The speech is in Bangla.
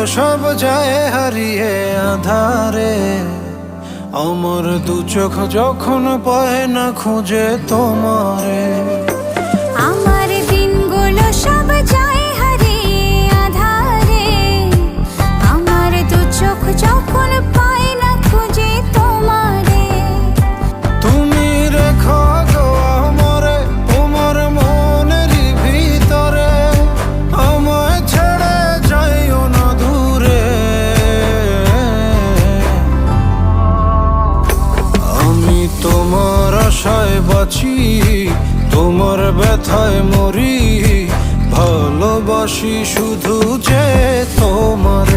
সব যায় হারিয়ে আধারে, আমার দু চোখ যখন পায় না খুঁজে তোমারে। আমার দিনগুলো সব যায় হারিয়ে আধারে, আমার দু চোখ যখন পায় না খুঁজে তোমারে। তুমি রেখো গো আমারে তোমার মনেরই ভিতরে, আমায় ছেড়ে যাইও না দূরে। আমি তোমার আশায় বাঁচি, তোমার ব্যথায় মরি, ভালোবাসি শুধু যে তোমার।